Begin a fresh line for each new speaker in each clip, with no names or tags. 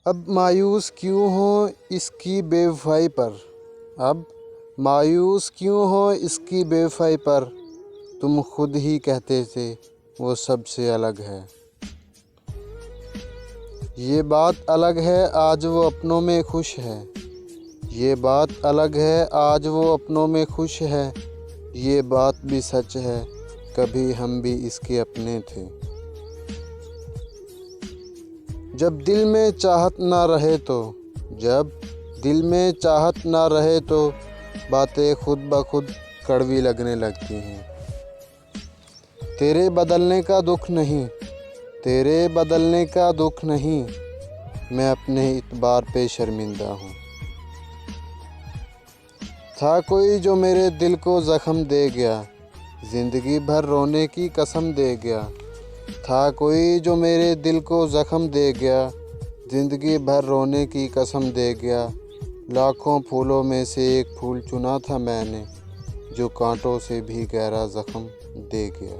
اب مایوس کیوں ہو اس کی بے وفائی پر، اب مایوس کیوں ہو اس کی بے وفائی پر، تم خود ہی کہتے تھے وہ سب سے الگ ہے۔ یہ بات الگ ہے آج وہ اپنوں میں خوش ہے، یہ بات الگ ہے آج وہ اپنوں میں خوش ہے، یہ بات بھی سچ ہے کبھی ہم بھی اس کے اپنے تھے۔ جب دل میں چاہت نہ رہے تو، جب دل میں چاہت نہ رہے تو باتیں خود بخود کڑوی لگنے لگتی ہیں۔ تیرے بدلنے کا دکھ نہیں، تیرے بدلنے کا دکھ نہیں، میں اپنے اعتبار پہ شرمندہ ہوں۔ تھا کوئی جو میرے دل کو زخم دے گیا، زندگی بھر رونے کی قسم دے گیا۔ تھا کوئی جو میرے دل کو زخم دے گیا، زندگی بھر رونے کی قسم دے گیا۔ لاکھوں پھولوں میں سے ایک پھول چنا تھا میں نے، جو کانٹوں سے بھی گہرا زخم دے گیا۔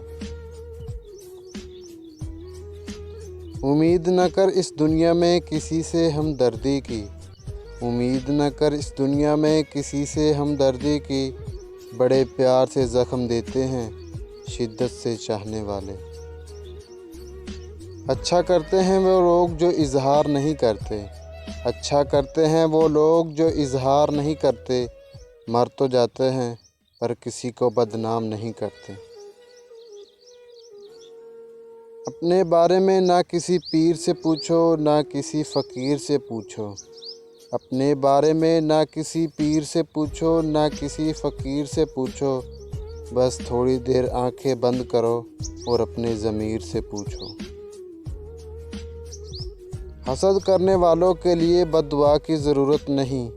امید نہ کر اس دنیا میں کسی سے ہمدردی کی، امید نہ کر اس دنیا میں کسی سے ہمدردی کی، بڑے پیار سے زخم دیتے ہیں شدت سے چاہنے والے۔ اچھا کرتے ہیں وہ لوگ جو اظہار نہیں کرتے، اچھا کرتے ہیں وہ لوگ جو اظہار نہیں کرتے، مر تو جاتے ہیں پر کسی کو بدنام نہیں کرتے۔ اپنے بارے میں نہ کسی پیر سے پوچھو نہ کسی فقیر سے پوچھو، اپنے بارے میں نہ کسی پیر سے پوچھو نہ کسی فقیر سے پوچھو، بس تھوڑی دیر آنکھیں بند کرو اور اپنے ضمیر سے پوچھو۔ حسد کرنے والوں کے لیے بد دعا کی ضرورت نہیں،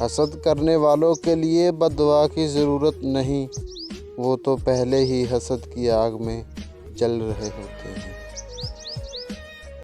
حسد کرنے والوں کے لیے بد دعا کی ضرورت نہیں، وہ تو پہلے ہی حسد کی آگ میں جل رہے ہوتے ہیں۔